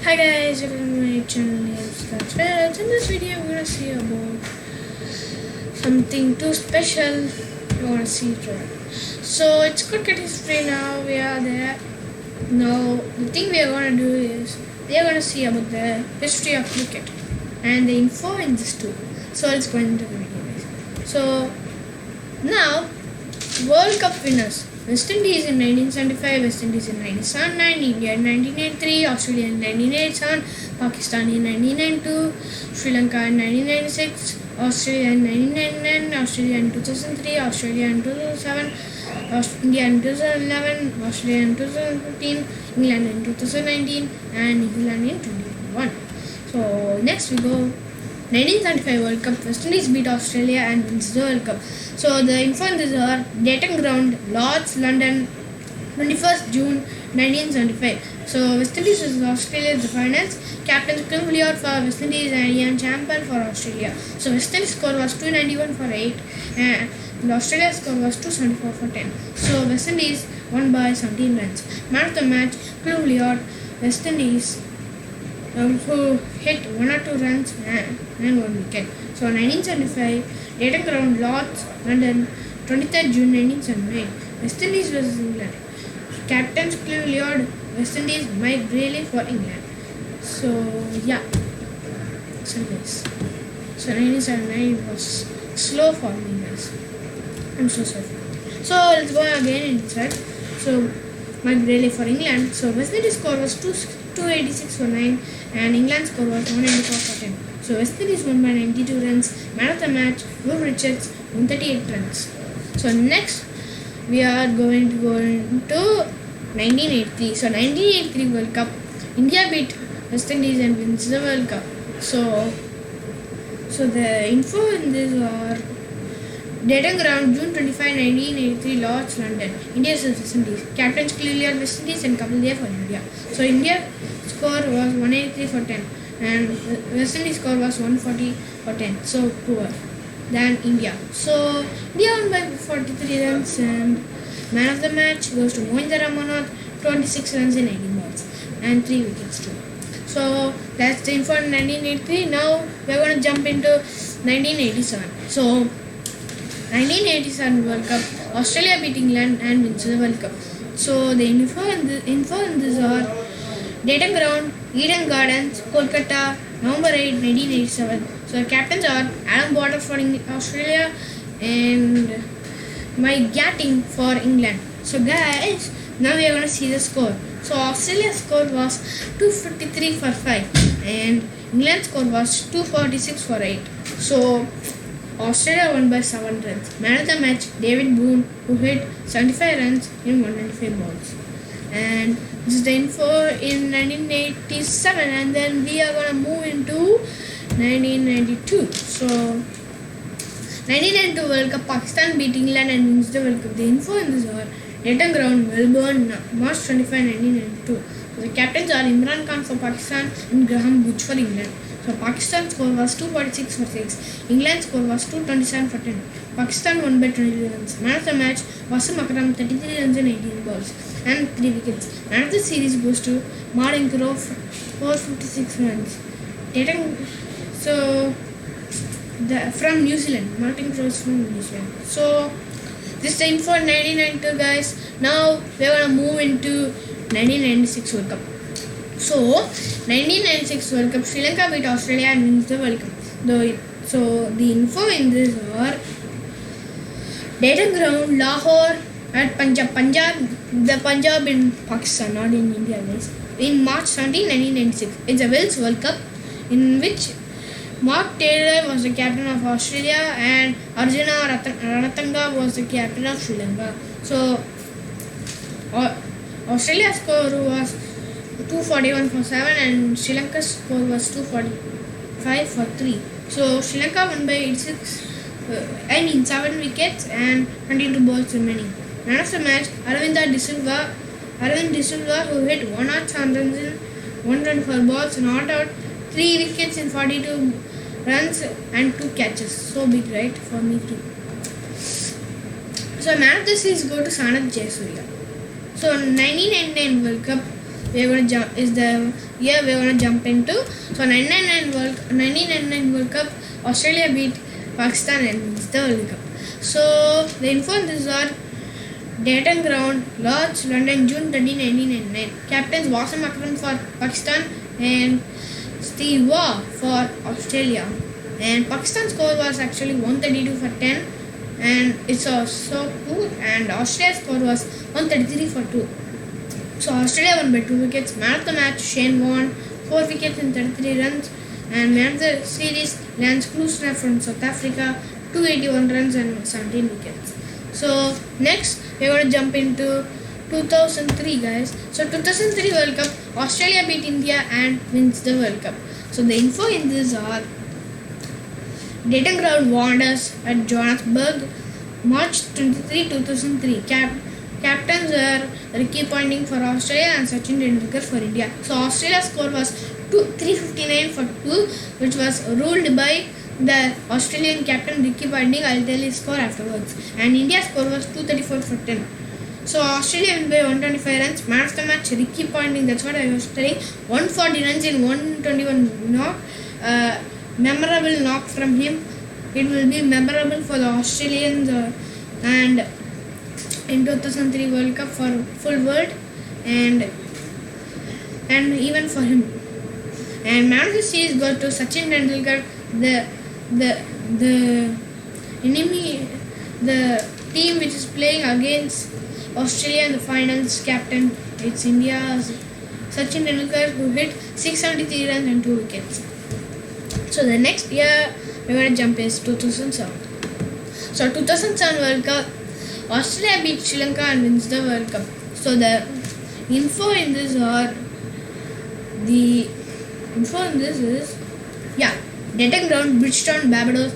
Hi guys, welcome to my channel. In this video I'm gonna see about something too special. You wanna see it, right? So it's cricket history now. We are there. Now the thing we are gonna do is we are gonna see about the history of cricket and the info in this too. So let's go into the video, guys. So now World Cup winners. West Indies in 1975, West Indies in 1979, India in 1983, Australia in 1987, Pakistan in 1992, Sri Lanka in 1996, Australia in 1999, Australia in 2003, Australia in 2007, India in 2011, Australia in 2015, England in 2019, and New Zealand in 2021. So next we go 1975 World Cup. West Indies beat Australia and wins the World Cup. So the info are date and ground Lords, London, 21st June 1975. So West Indies versus Australia is the finals. Captains Kim Williard for West Indies and Ian Chappell for Australia. So West Indies score was 291 for 8 and Australia's score was 274 for 10. So West Indies won by 17 runs. Man of the match Kim Williard, West Indies, who hit 1 or 2 runs and 1 wicket. So 1975, date and ground Lords, London, 23rd June 1979. West Indies versus England. Captains Clive Leod, West Indies, Mike Brayley for England. So yeah, so guys, so 1979 was slow for me, guys. I'm so sorry. So let's go again inside. So Mike Brayley for England. So West Indies score was 286 for 9 and England's score was 194 for 10. So West Indies won by 92 runs. Man of the match, Will Richards, 138 runs. So next we are going to go into 1983. So 1983 World Cup, India beat West Indies and wins the World Cup. So the info in this are date and ground June 25, 1983, Lords, London. India versus West Indies. Captains clearly West Indies and Kapil Dev for India. So India score was 183 for 10 and West Indies score was 140 for 10. So poor than India. So India won by 43 runs and man of the match goes to Mohinder Ramanath, 26 runs in 18 balls and 3 wickets too. So that's the info in 1983. Now we are going to jump into 1987. So 1987 World Cup, Australia beat England and wins the World Cup. So the info in this are date and ground Eden Gardens, Kolkata, November 8, 1987. So the captains are Adam Botter for Australia and Mike Gatting for England. So guys, now we are going to see the score. So Australia's score was 253 for 5 and England's score was 246 for 8. So Australia won by 7 runs. Man of the match, David Boone, who hit 75 runs in 195 balls. And this is the info in 1987, and then we are gonna move into 1992. So 1992 World Cup, Pakistan beat England and wins the World Cup. The info in this are date and ground Melbourne, March 25, 1992. So the captains are Imran Khan for Pakistan and Graham Booth for England. So Pakistan's score was 246 for 6. England's score was 227 for 10. Pakistan won by 22 runs. Man of the match, Wasim Akram, 33 runs in 18 balls and 3 wickets. Man of the series goes to Martin Grove for 56 runs. From New Zealand, Martin Grove from New Zealand. So this is the info in 1992, guys. Now we are gonna move into 1996 World Cup. So 1996 World Cup, Sri Lanka beat Australia and wins the World Cup. So the info in this are date and ground Lahore at Punjab, the Punjab in Pakistan, not in India, guys. In March 17, 1996, it's a Wales World Cup in which Mark Taylor was the captain of Australia and Arjuna Ranatanga was the captain of Sri Lanka. So Australia's score was 241 for 7 and Sri Lanka's score was 245 for 3. So Sri Lanka won by 7 wickets and 22 balls remaining. Man of the match, Arvind De Silva, who hit 107 runs in 124 balls, not out 3 wickets in 42 runs and 2 catches. So big, right? For me too. So man of the series go to Sanath Jayasuriya. So 1999 World Cup, we're going to jump is the year we're going to jump into. So 1999 World Cup, Australia beat Pakistan and wins the World Cup. So the info on this are date and ground, Lords, London, June 13, 1999. Captains Wasim Akram for Pakistan and Steve Waugh for Australia. And Pakistan's score was actually 132 for 10, and it's so cool. And Australia's score was 133 for 2. So Australia won by 2 wickets. Man of the match, Shane Warne, 4 wickets and 33 runs. And man of the series, Lance Klusener from South Africa, 281 runs and 17 wickets. So next we're going to jump into 2003, guys. So 2003 World Cup, Australia beat India and wins the World Cup. So the info in this are date and ground, Wanderers at Johannesburg, March 23, 2003. Captains were Ricky Ponting for Australia and Sachin Tendulkar for India. So Australia's score was 359 for 2, which was ruled by the Australian captain Ricky Ponting. I'll tell his score afterwards. And India's score was 234 for 10. So Australia won by 125 runs. Man of the match, Ricky Ponting. That's what I was telling. 140 runs in 121 knock. Memorable knock from him. It will be memorable for the Australians and in 2003 World Cup for full world and even for him. And man of the series goes to Sachin Tendulkar. The enemy, the team which is playing against Australia in the finals, captain, it's India's Sachin Tendulkar, who hit 673 runs and 2 wickets. So the next year we're going to jump is 2007. So 2007 World Cup, Australia beats Sri Lanka and wins the World Cup. So the info in this is date and ground, Bridgetown, Barbados,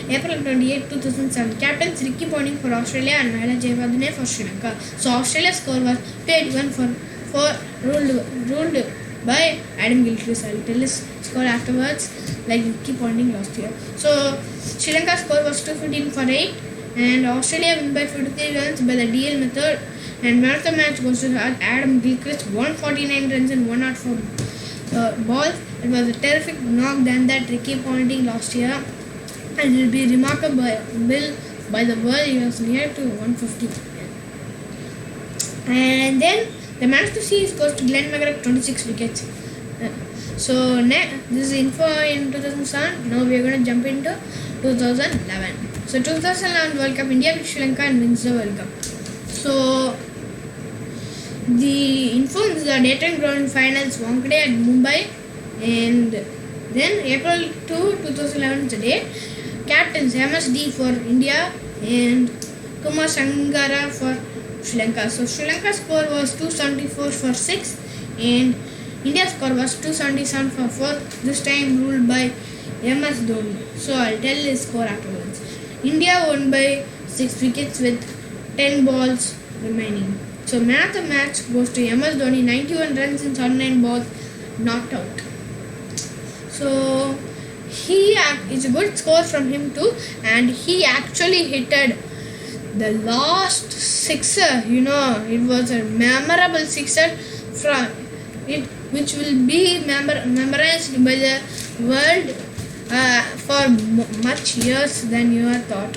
April 28, 2007. Captains Ricky Ponting for Australia and Mahela Jayawardene for Sri Lanka. So Australia's score was 281 for ruled by Adam Gilchrist. I'll tell his score afterwards, like Ricky Ponting last year. So Sri Lanka's score was 215 for 8, and Australia won by 53 runs by the DL method. And man of the match goes to Adam Gilchrist, 149 runs and 104 balls. It was a terrific knock than that Ricky Ponting last year, and it will be remarkable by the world. He was near to 150. And then the man of the series goes to Glenn McGrath, 26 wickets. So this is info in 2007. Now we are going to jump into 2011. So 2011 World Cup, India beats Sri Lanka and wins the World Cup. So the info is the date and ground finals, Wankhede at Mumbai, and then April 2, 2011 is the date. Captains MSD for India and Kumar Sangara for Sri Lanka. So Sri Lanka's score was 274 for 6 and India's score was 277 for 4, this time ruled by MS Dhoni. So I'll tell his score afterwards. India won by 6 wickets with 10 balls remaining. So man of the match goes to MS Dhoni, 91 runs in 79 balls, not out. So it's a good score from him too, and he actually hitted the last sixer. It was a memorable sixer from it, which will be memorized by the world for much years than you had thought.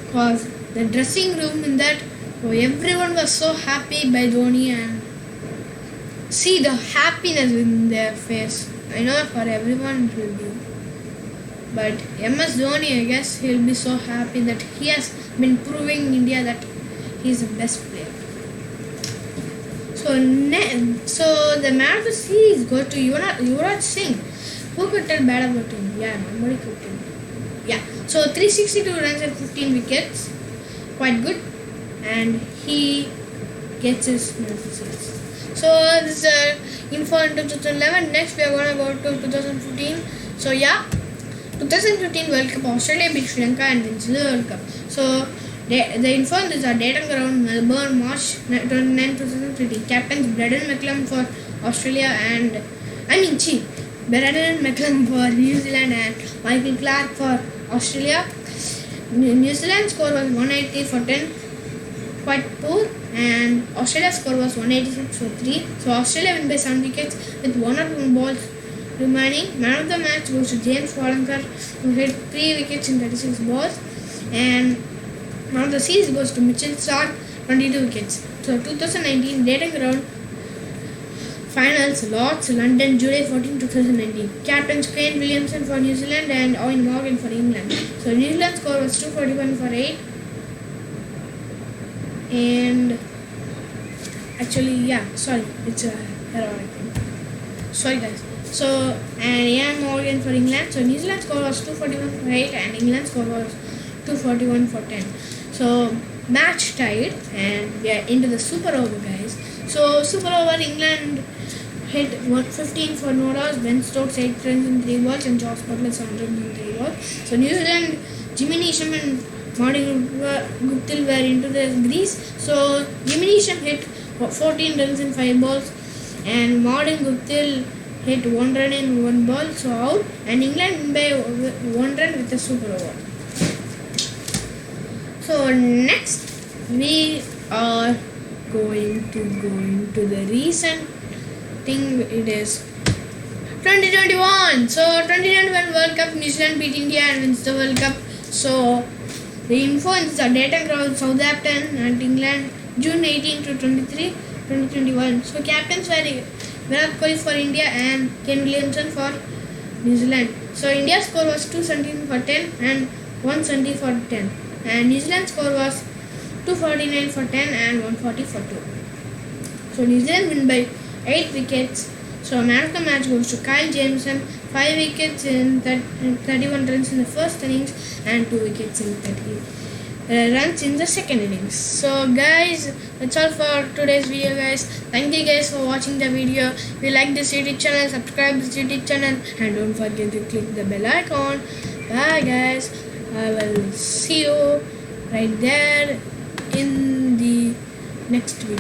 Because the dressing room in that, everyone was so happy by Dhoni, and see the happiness in their face. I know for everyone it will be. But MS Dhoni, I guess he'll be so happy that he has been proving India that he is the best player. So the man of the series goes to Yuvraj Singh. Who could tell bad about him? Yeah, nobody could tell. Yeah. So 362 runs and 15 wickets. Quite good. And he gets his man of the series. So this is info in 2011. Next we are going to go to 2015. So 2015 World Cup, Australia beat Sri Lanka and wins the World Cup. So the info on this are date and ground, Melbourne, March 29, 2015. Captains Braden McCullum for Australia and Braden McCullum for New Zealand and Michael Clarke for Australia. New Zealand's score was 180 for 10, quite poor. and Australia's score was 186 for 3. So Australia win by 7 wickets with 1 or 2 balls remaining. Man of the match goes to James Wallankar, who hit 3 wickets in 36 balls, and man of the series goes to Mitchell Starc, 22 wickets. So 2019 dating ground finals, Lords, London, July 14, 2019. Captains Kane Williamson for New Zealand and Owen Morgan for England. So New Zealand's score was 241 for 8. And actually, it's a error, I think. Sorry guys. So, and Ian Morgan for England. So New Zealand's score was 241 for 8 and England's score was 241 for 10. So match tied and we are into the super over, guys. So super over, England hit 15 for no loss, Ben Stokes 8 runs in 3 balls and Josh Butler 7 runs in 3 balls. So New Zealand, Jimmy Neesham and Martin Guptill were into the grease. So Jimmy Neesham hit 14 runs in 5 balls and Martin Guptill hit 1 run in 1 ball, so out, and England win by 1 run with a super over. So next we are going to go into the recent thing. It is 2021. So 2021 World Cup, New Zealand beat India and wins the World Cup. So the info is the data ground Southampton and England, June 18 to 23, 2021. So captains were Virat Kohli for India and Kane Williamson for New Zealand. So India's score was 217 for 10 and 170 for 10. And New Zealand's score was 249 for 10 and 140 for 2. So New Zealand win by 8 wickets. So man of the match goes to Kyle Jameson, 5 wickets in 31 runs in the first innings and 2 wickets in 30 runs in the second innings. So guys, that's all for today's video, guys. Thank you guys for watching the video. If you like this YouTube channel, subscribe to this YouTube channel and don't forget to click the bell icon. Bye guys. I will see you right there in the next video.